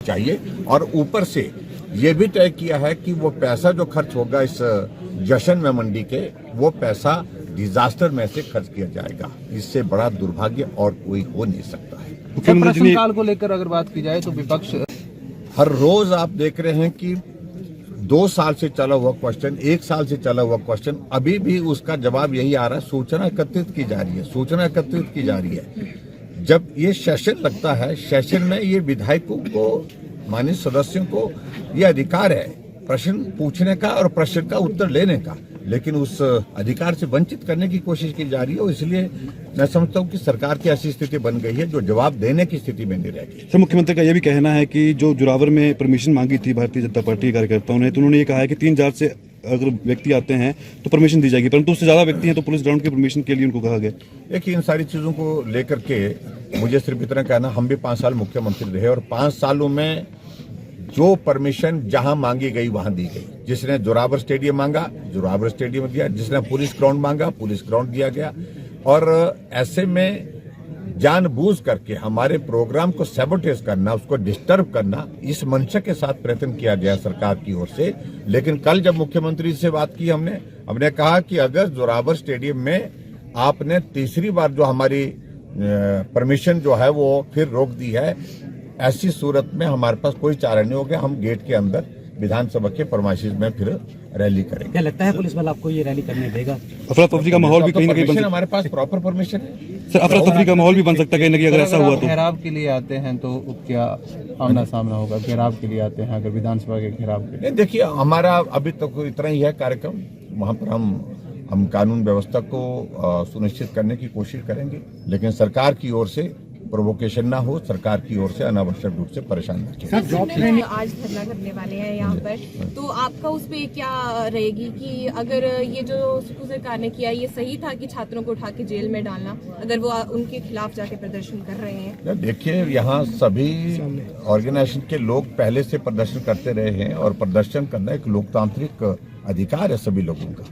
चाहिए। और ऊपर से ये भी तय किया है कि वो पैसा जो खर्च होगा इस जश्न में मंडी के, वो पैसा डिजास्टर में से खर्च किया जाएगा। इससे बड़ा दुर्भाग्य और कोई हो नहीं सकता है। प्रश्नकाल को लेकर अगर बात की जाए तो विपक्ष हर रोज आप देख रहे हैं कि 2 साल से चला हुआ क्वेश्चन, 1 साल से चला हुआ क्वेश्चन, अभी भी उसका जवाब यही आ रहा है। सूचना एकत्रित की जा रही है, सूचना एकत्रित की जा रही है। जब ये सेशन लगता है, सेशन में ये विधायकों को, माननीय सदस्यों को ये अधिकार है प्रश्न पूछने का और प्रश्न का उत्तर लेने का, लेकिन उस अधिकार से वंचित करने की कोशिश की जा रही है। और इसलिए मैं समझता हूं कि सरकार की ऐसी स्थिति बन गई है जो जवाब देने की स्थिति में नहीं रहेगी। सर, मुख्यमंत्री का यह भी कहना है कि जो जोरावर में परमिशन मांगी थी भारतीय जनता पार्टी के कार्यकर्ताओं ने, तो उन्होंने ये कहा है कि 3000 से अगर व्यक्ति आते हैं तो परमिशन दी जाएगी, परंतु उससे ज्यादा व्यक्ति हैं तो पुलिस ग्राउंड की परमिशन के लिए उनको कहा गया। देखिए, इन सारी चीजों को लेकर के मुझे सिर्फ इतना कहना, हम भी 5 साल मुख्यमंत्री रहे और 5 सालों में जो परमिशन जहां मांगी गई वहां दी गई। जिसने जोरावर स्टेडियम मांगा, जोरावर स्टेडियम दिया। जिसने पुलिस ग्राउंड मांगा, पुलिस ग्राउंड दिया गया। और ऐसे में जानबूझ करके हमारे प्रोग्राम को सैबोटेज करना, उसको डिस्टर्ब करना, इस मंशा के साथ प्रयत्न किया गया सरकार की ओर से। लेकिन कल जब मुख्यमंत्री से बात की हमने कहा कि अगर जोरावर स्टेडियम में आपने तीसरी बार जो हमारी परमिशन जो है वो फिर रोक दी है, ऐसी सूरत में हमारे पास कोई चारा नहीं हो गया, हम गेट के अंदर विधानसभा के परमाशिश में फिर रैली करेंगे। क्या लगता है पुलिस बल आपको ये रैली करने देगा? अफरा तफरी का माहौल भी कहीं ना कहीं हमारे पास प्रॉपर परमिशन है सर, अफरा तफरी का माहौल भी बन सकता है कहीं ना कहीं अगर ऐसा हुआ तो। घेराव के लिए आते हैं तो क्या आमना सामना होगा? घेराव के लिए आते हैं अगर विधानसभा के घेराव के लिए? देखिए, हमारा अभी तक इतना ही है कार्यक्रम। वहां पर हम कानून व्यवस्था को सुनिश्चित करने की कोशिश करेंगे, लेकिन सरकार की ओर से प्रोवोकेशन ना हो, सरकार की ओर से अनावश्यक रूप से परेशान न किया। आज धरना करने वाले हैं यहाँ पर, तो आपका उस पे क्या रहेगी कि अगर ये जो सुकू सरकार ने किया ये सही था कि छात्रों को उठा के जेल में डालना, अगर वो उनके खिलाफ जाके प्रदर्शन कर रहे हैं? देखिए, यहाँ सभी ऑर्गेनाइजेशन के लोग पहले से प्रदर्शन करते रहे हैं और प्रदर्शन करना एक लोकतांत्रिक अधिकार है सभी लोगों का।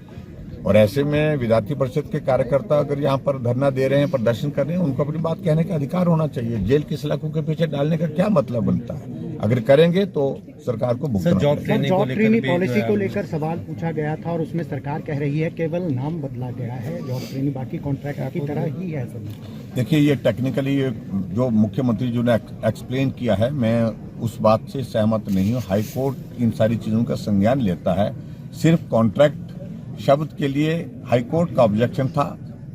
और ऐसे में विद्यार्थी परिषद के कार्यकर्ता अगर यहाँ पर धरना दे रहे हैं, प्रदर्शन कर रहे हैं, उनको अपनी बात कहने का अधिकार होना चाहिए। जेल की सलाखों के पीछे डालने का क्या मतलब बनता है? अगर करेंगे तो सरकार को भुगतना पड़ेगा। जॉब ट्रेनिंग पॉलिसी को लेकर सवाल पूछा गया था और उसमें सरकार कह रही है केवल नाम बदला गया है, जॉब ट्रेनिंग बाकी कॉन्ट्रैक्ट की तरह ही है। देखिए, ये टेक्निकली जो मुख्यमंत्री जी ने एक्सप्लेन किया है, मैं उस बात से सहमत नहीं हूँ। हाई कोर्ट इन सारी चीजों का संज्ञान लेता है। सिर्फ कॉन्ट्रैक्ट शब्द के लिए हाईकोर्ट का ऑब्जेक्शन था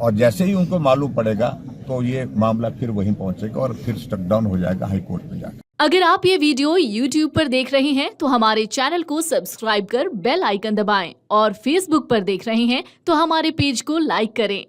और जैसे ही उनको मालूम पड़ेगा तो ये मामला फिर वहीं पहुंचेगा और फिर स्टक डाउन हो जाएगा हाईकोर्ट में जाकर। अगर आप ये वीडियो YouTube पर देख रहे हैं तो हमारे चैनल को सब्सक्राइब कर बेल आइकन दबाएं और Facebook पर देख रहे हैं तो हमारे पेज को लाइक करें।